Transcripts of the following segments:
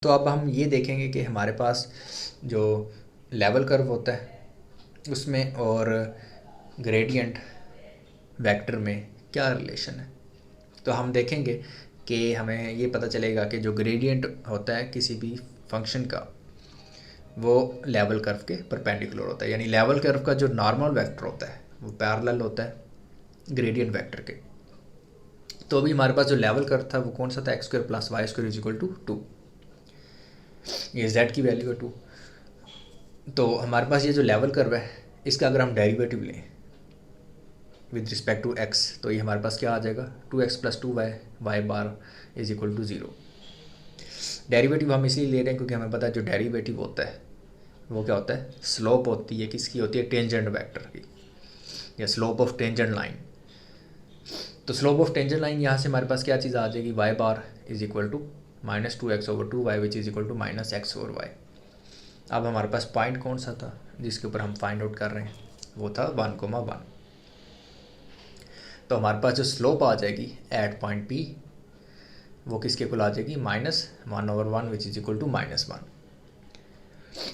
तो अब हम ये देखेंगे कि हमारे पास जो लेवल कर्व होता है उसमें और ग्रेडियंट वेक्टर में क्या रिलेशन है। तो हम देखेंगे कि हमें ये पता चलेगा कि जो ग्रेडियंट होता है किसी भी फंक्शन का वो लेवल कर्व के परपेंडिकुलर होता है, यानी लेवल कर्व का जो नॉर्मल वेक्टर होता है वो पैरेलल होता है ग्रेडियंट वेक्टर के। तो अभी हमारे पास जो लेवल कर्व था वो कौन सा था, x square plus y square is equal to 2। ये जेड की वैल्यू है 2। तो हमारे पास ये जो लेवल कर्व है इसका अगर हम डेरिवेटिव लें विद रिस्पेक्ट टू एक्स तो ये हमारे पास क्या आ जाएगा, 2x plus 2y y bar is equal to 0। Derivative हम इसलिए ले रहे हैं क्योंकि हमें पता है जो डेरिवेटिव होता है वो क्या होता है, स्लोप होती है, किसकी होती है, टेंजेंट वेक्टर की, या स्लोप ऑफ टेंजेंट लाइन। तो स्लोप ऑफ टेंजेंट लाइन यहाँ से हमारे पास क्या चीज़ आ जाएगी, y bar is equal to -2x/2y which is equal to -x/y। अब हमारे पास पॉइंट कौन सा था जिसके ऊपर हम फाइंड आउट कर रहे हैं, वो था 1,1। तो हमारे पास जो स्लोप आ जाएगी एट पॉइंट P वो किसके इक्वल आ जाएगी, -1/1 विच इज इक्वल टू -1।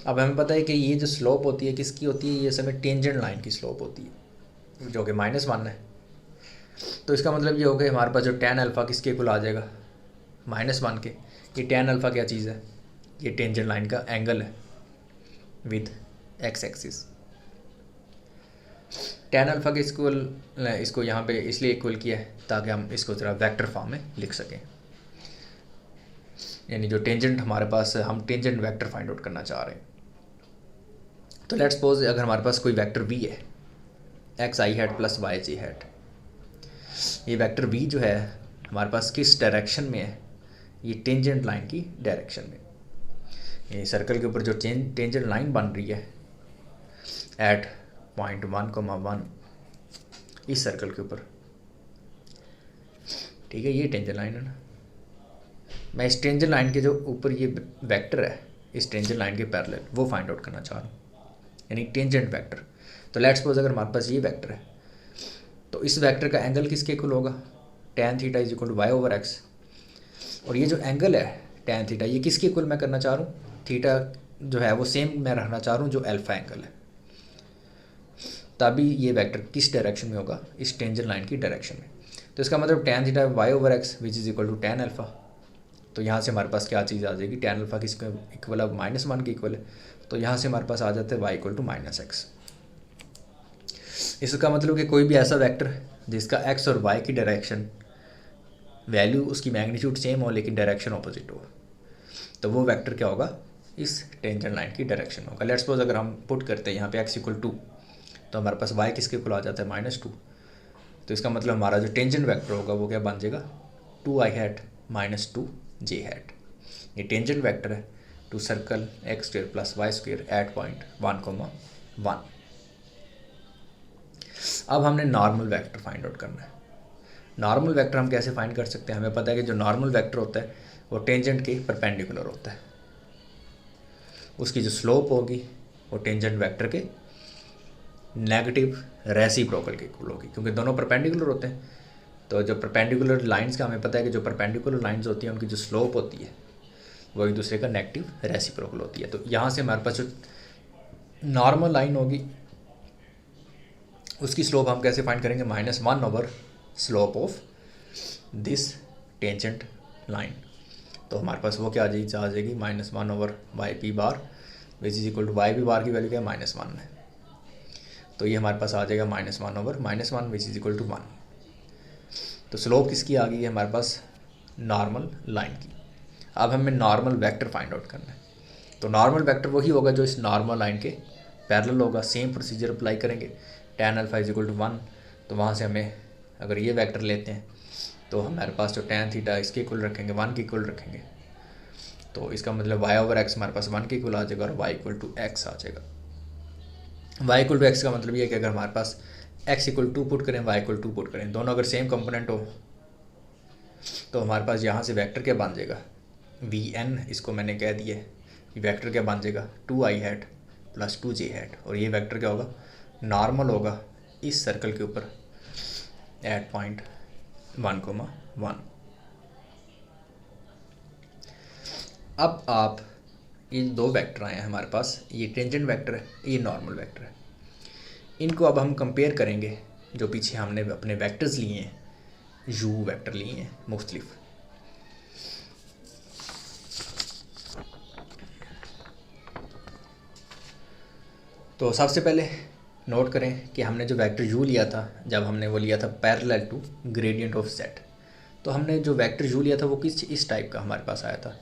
अब हमें पता है कि ये जो स्लोप होती है किसकी होती है, ये समय टेंजेंट लाइन की स्लोप होती है जो कि -1 है। तो इसका मतलब ये हो गया हमारे पास जो tan अल्फ़ा किसके इक्वल आ जाएगा, -1 के। ये tan अल्फ़ा क्या चीज़ है, ये टेंजेंट लाइन का एंगल है with x axis. tan alpha के इक्वल, इसको यहाँ पे इसलिए इक्वल किया है ताकि हम इसको ज़रा वेक्टर फॉर्म में लिख सकें, यानी जो टेंजेंट हमारे पास, हम टेंजेंट वेक्टर फाइंड आउट करना चाह रहे हैं। तो लेट्स सपोज अगर हमारे पास कोई वेक्टर v है, एक्स आई हैट प्लस वाई जी हैट, ये वेक्टर v जो है हमारे पास किस डायरेक्शन में है, ये टेंजेंट लाइन की डायरेक्शन में। ये सर्कल के ऊपर जो टेंजेंट लाइन बन रही है एट पॉइंट 1,1 इस सर्कल के ऊपर, ठीक है, ये टेंजेंट लाइन है ना। मैं इस टेंजेंट लाइन के जो ऊपर ये वेक्टर है इस टेंजेंट लाइन के पैरेलल वो फाइंड आउट करना चाह रहा हूँ, यानी टेंजेंट वेक्टर। तो लेट्स सपोज अगर हमारे पास ये वेक्टर है तो इस वेक्टर का एंगल किसके इक्वल होगा, tan theta is equal to y/x। और ये जो एंगल है tan थीटा ये किसके इक्वल मैं करना चाह रहा हूँ, थीटा जो है वो सेम मैं रखना चाह रहा हूँ जो अल्फ़ा एंगल है। तभी ये वेक्टर किस डायरेक्शन में होगा, इस टेंजेंट लाइन की डायरेक्शन में। तो इसका मतलब tan theta y/x which is equal to tan alpha. तो यहाँ से हमारे पास क्या चीज़ आ जाएगी, tan अल्फ़ा किसके इक्वल है, -1 के इक्वल है। तो यहाँ से हमारे पास आ जाता है y इक्वल टू -x। इसका मतलब कि कोई भी ऐसा वेक्टर जिसका x और y की डायरेक्शन वैल्यू उसकी मैग्नीट्यूड सेम हो लेकिन डायरेक्शन ऑपोजिट हो, तो वो वेक्टर क्या होगा, इस टेंजेंट लाइन की डायरेक्शन में होगा। लेट्स सपोज अगर हम पुट करते हैं यहाँ पे x इक्वल 2 तो हमारे पास y किसके इक्वल आ जाता है, -2। तो इसका मतलब हमारा जो टेंजेंट वेक्टर होगा वो क्या बन जाएगा, 2i हैट -2j हैट। ये टेंजेंट वेक्टर है to circle x square plus y square at point 1,1। अब हमने नॉर्मल वेक्टर फाइंड आउट करना है। नॉर्मल वेक्टर हम कैसे फाइंड कर सकते हैं, हमें पता है कि जो नॉर्मल वेक्टर होता है वो टेंजेंट के परपेंडिकुलर होता है, उसकी जो स्लोप होगी वो टेंजेंट वेक्टर के नेगेटिव रेसिप्रोकल के इक्वल होगी, क्योंकि दोनों परपेंडिकुलर होते हैं। तो जो परपेंडिकुलर लाइंस का हमें पता है कि जो परपेंडिकुलर लाइंस होती हैं उनकी जो स्लोप होती है वो एक दूसरे का नेगेटिव रेसिप्रोकल होती है। तो यहाँ से हमारे पास जो नॉर्मल लाइन होगी उसकी स्लोप हम कैसे फाइंड करेंगे, -1 over slope of this tangent line. तो हमारे पास वो क्या आ जाएगी -1 over y p bar which is equal to y p bar की वैल्यू क्या है, -1 है। तो ये हमारे पास आ जाएगा -1 over -1 which is equal to 1। तो स्लोप किसकी आ गई है हमारे पास, नॉर्मल लाइन की। अब हमें नॉर्मल वेक्टर फाइंड आउट करना है। तो नॉर्मल वेक्टर वही होगा जो इस नॉर्मल लाइन के पैरेलल होगा। सेम प्रोसीजर अप्लाई करेंगे, tan alpha is equal to 1। तो वहाँ से हमें अगर ये वेक्टर लेते हैं तो हमारे पास जो tan थीटा इसके इक्वल रखेंगे 1 के इक्वल रखेंगे, तो इसका मतलब y/x हमारे पास 1 के इक्वल आ जाएगा और y इक्वल टू x आ जाएगा। y इक्वल टू x का मतलब ये है कि अगर हमारे पास x इक्वल 2 पुट करें, y इक्वल 2 पुट करें, दोनों अगर सेम कंपोनेंट हो तो हमारे पास यहाँ से वेक्टर क्या बन जाएगा, vn, इसको मैंने कह दिया कि वेक्टर क्या बन जाएगा, 2i hat plus 2j hat. और ये वेक्टर क्या होगा, नॉर्मल होगा इस सर्कल के ऊपर एट पॉइंट 1,1। अब आप ये दो वेक्टर आए हैं हमारे पास, ये टेंजेंट वेक्टर है, ये नॉर्मल वेक्टर है। इनको अब हम कंपेयर करेंगे, जो पीछे हमने अपने वेक्टर्स लिए हैं, यू वेक्टर लिए हैं मुख्तलिफ। तो सबसे पहले नोट करें कि हमने जो वेक्टर यू लिया था, जब हमने वो लिया था parallel to gradient of z, तो हमने जो वेक्टर यू लिया था वो इस टाइप का हमारे पास आया था,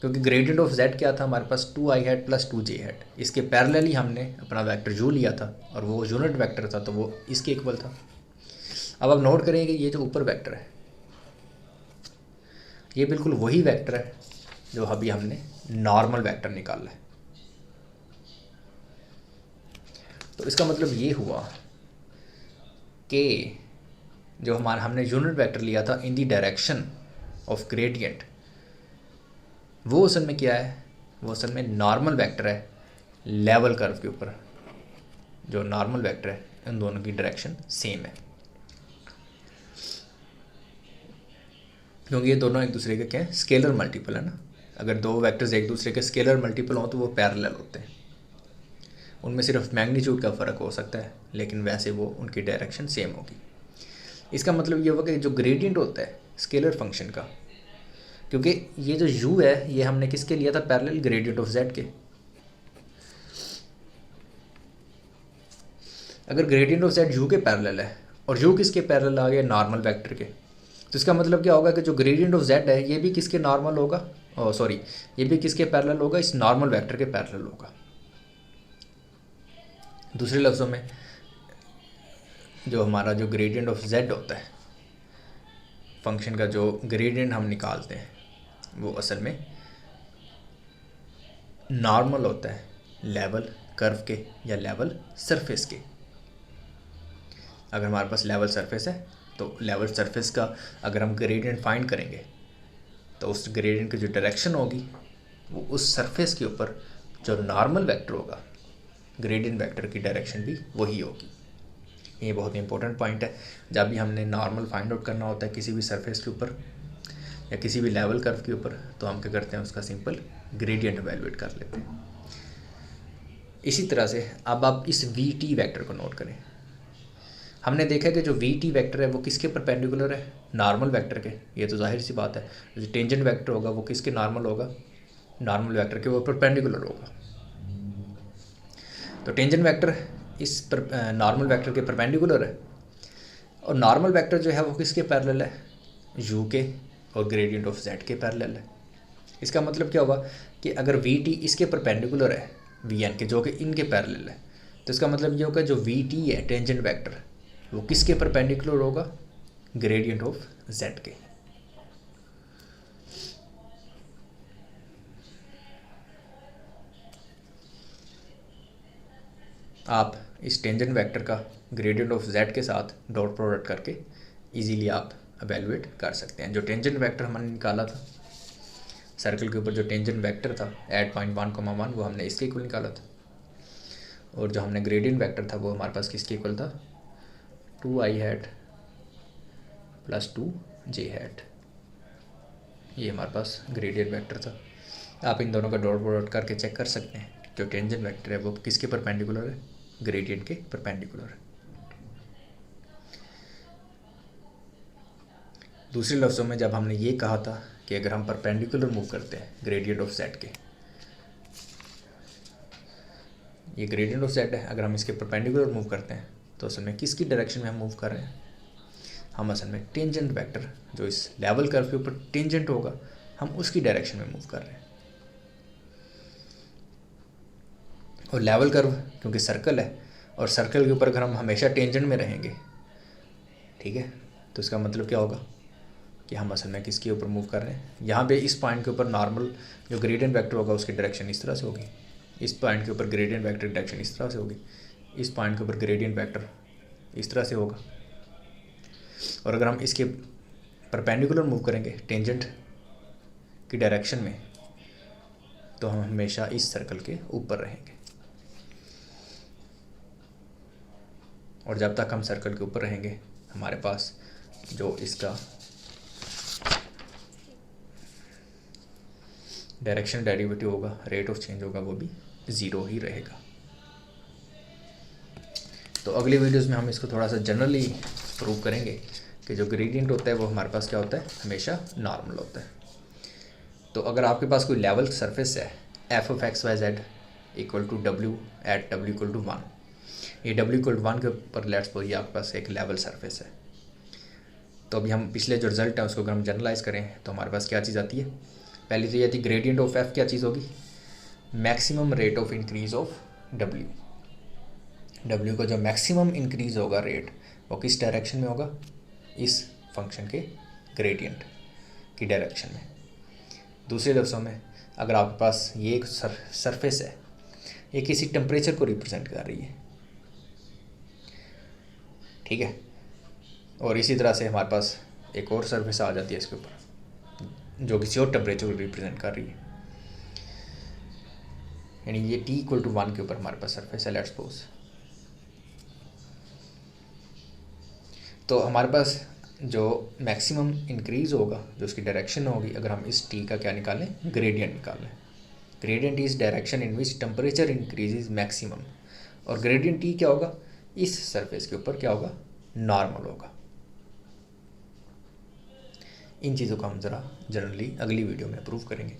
क्योंकि ग्रेडियंट ऑफ जेड क्या था हमारे पास 2i hat plus 2j hat, इसके पैरेलल ही हमने अपना वेक्टर यू लिया था और वो यूनिट वेक्टर था तो वो इसके इक्वल था। अब आप नोट करेंगे ये जो ऊपर वेक्टर है ये बिल्कुल वही वेक्टर है जो अभी हमने नॉर्मल वेक्टर निकाला है। तो इसका मतलब ये हुआ कि जो हमने यूनिट वेक्टर लिया था in the direction of gradient, वो असल में क्या है, वो असल में नॉर्मल वेक्टर है लेवल कर्व के ऊपर। जो नॉर्मल वेक्टर है इन दोनों की डायरेक्शन सेम है, क्योंकि ये दोनों एक दूसरे के क्या है, स्केलर मल्टीपल है ना। अगर दो वेक्टर्स एक दूसरे के स्केलर मल्टीपल हों तो वो पैरेलल होते हैं, उनमें सिर्फ मैग्नीट्यूड का फ़र्क हो सकता है, लेकिन वैसे वो उनकी डायरेक्शन सेम होगी। इसका मतलब ये होगा कि जो ग्रेडियंट होता है स्केलर फंक्शन का, क्योंकि ये जो u है ये हमने किसके लिया था, पैरेलल ग्रेडियंट ऑफ z के। अगर ग्रेडियंट ऑफ z u के पैरेलल है और u किसके पैरेलल आ गया, नॉर्मल वेक्टर के, तो इसका मतलब क्या होगा कि जो ग्रेडियंट ऑफ z है ये भी किसके नॉर्मल होगा, सॉरी ये भी किसके पैरेलल होगा, इस नॉर्मल वेक्टर के पैरेलल होगा। दूसरे लफ्ज़ों में जो हमारा जो ग्रेडियंट ऑफ z होता है, फंक्शन का जो ग्रेडियंट हम निकालते हैं, वो असल में नॉर्मल होता है लेवल कर्व के या लेवल सरफेस के। अगर हमारे पास लेवल सरफेस है तो लेवल सरफेस का अगर हम ग्रेडियंट फाइंड करेंगे तो उस ग्रेडियंट की जो डायरेक्शन होगी वो उस सरफेस के ऊपर जो नॉर्मल वेक्टर होगा, ग्रेडियंट वेक्टर की डायरेक्शन भी वही होगी। ये बहुत इंपॉर्टेंट पॉइंट है। जब भी हमने नॉर्मल फाइंड आउट करना होता है किसी भी सरफेस के ऊपर या किसी भी लेवल कर्व के ऊपर, तो हम क्या करते हैं, उसका सिंपल ग्रेडियंट एवेलुएट कर लेते हैं। इसी तरह से अब आप इस वी टी वैक्टर को नोट करें। हमने देखा कि जो वी टी वैक्टर है वो किसके परपेंडिकुलर है, नॉर्मल वेक्टर के। ये तो जाहिर सी बात है, जो टेंजेंट वेक्टर होगा वो किसके नॉर्मल होगा, नॉर्मल वेक्टर के वो परपेंडिकुलर होगा। तो टेंजेंट वेक्टर इस नॉर्मल वेक्टर के परपेंडिकुलर है और नॉर्मल वेक्टर जो है वो किसके पैरेलल है, यू के और ग्रेडियंट ऑफ जेड के पैरेलल है। इसका मतलब क्या होगा कि अगर वी टी इसके परपेंडिकुलर है वी एन के, जो कि इनके पैरेलल है, तो इसका मतलब ये होगा जो वी टी है टेंजेंट वेक्टर वो किसके परपेंडिकुलर होगा, ग्रेडियंट ऑफ जेड के। आप इस टेंजेंट वेक्टर का ग्रेडियंट ऑफ जेड के साथ डॉट प्रोडक्ट करके इजीली आप एवेलुएट कर सकते हैं। जो टेंजेंट वेक्टर हमने निकाला था सर्कल के ऊपर, जो टेंजेंट वेक्टर था एट पॉइंट 1,1 वो हमने इसके इक्वल निकाला था, और जो हमने ग्रेडियंट वेक्टर था वो हमारे पास किसके इक्वल था, 2i hat plus 2j hat. ये हमारे पास ग्रेडियंट वेक्टर था। आप इन दोनों का डॉट प्रोडक्ट करके चेक कर सकते हैं जो टेंजेंट वेक्टर है वो किसके परपेंडिकुलर है, ग्रेडियंट के परपेंडिकुलर है। दूसरे लफ्ज़ों में जब हमने ये कहा था कि अगर हम परपेंडिकुलर मूव करते हैं ग्रेडियंट ऑफ जेड के, ये ग्रेडियंट ऑफ जेड है, अगर हम इसके परपेंडिकुलर मूव करते हैं तो असल में किसकी डायरेक्शन में हम मूव कर रहे हैं, हम असल में टेंजेंट वेक्टर जो इस लेवल कर्व के ऊपर टेंजेंट होगा हम उसकी डायरेक्शन में मूव कर रहे हैं। और लेवल कर्व क्योंकि सर्कल है और सर्कल के ऊपर अगर हम हमेशा टेंजेंट में रहेंगे, ठीक है, तो इसका मतलब क्या होगा कि हम असल में किसके ऊपर मूव कर रहे हैं। यहाँ पे इस पॉइंट के ऊपर नॉर्मल जो ग्रेडियंट वेक्टर होगा उसकी डायरेक्शन इस तरह से होगी, इस पॉइंट के ऊपर ग्रेडियंट वेक्टर की डायरेक्शन इस तरह से होगी, इस पॉइंट के ऊपर ग्रेडियंट वेक्टर इस तरह से होगा। और अगर हम इसके परपेंडिकुलर मूव करेंगे टेंजेंट की डायरेक्शन में तो हम हमेशा इस सर्कल के ऊपर रहेंगे। और जब तक हम सर्कल के ऊपर रहेंगे हमारे पास जो इसका डायरेक्शन डेरिवेटिव होगा, रेट ऑफ चेंज होगा, वो भी ज़ीरो ही रहेगा। तो अगली वीडियोस में हम इसको थोड़ा सा जनरली प्रूव करेंगे कि जो ग्रेडियंट होता है वो हमारे पास क्या होता है, हमेशा नॉर्मल होता है। तो अगर आपके पास कोई लेवल सरफेस है F of X Y Z equal to W at W equal to 1, ये डब्ल्यू इक्वल टू 1 के ऊपर लेट्स सपोज ये आपके पास एक लेवल सरफेस है। तो अभी हम पिछले जो रिजल्ट है उसको अगर हम जनरलाइज करें तो हमारे पास क्या चीज़ आती है, पहली तो ये आती है ग्रेडियंट ऑफ एफ क्या चीज़ होगी, maximum rate of increase of W. W का जो मैक्सिमम इंक्रीज होगा रेट वो किस डायरेक्शन में होगा, इस फंक्शन के ग्रेडियंट की डायरेक्शन में। दूसरे लफ्ज़ों में अगर आपके पास ये एक सरफेस है, ये किसी टेम्परेचर को रिप्रेजेंट कर रही है, ठीक है, और इसी तरह से हमारे पास एक और सरफेस आ जाती है इसके ऊपर जो किसी और टेम्परेचर को रिप्रेजेंट कर रही है, यानी ये t इक्वल टू 1 के ऊपर हमारे पास सरफेस है लेट्स सपोज। तो हमारे पास जो मैक्सिमम इंक्रीज होगा जो उसकी डायरेक्शन होगी, अगर हम इस t का क्या निकालें, ग्रेडियंट निकालें, gradient is direction in which temperature increases maximum, और ग्रेडियंट t क्या होगा, इस सरफेस के ऊपर क्या होगा, नॉर्मल होगा। इन चीज़ों को हम ज़रा जनरली अगली वीडियो में प्रूव करेंगे।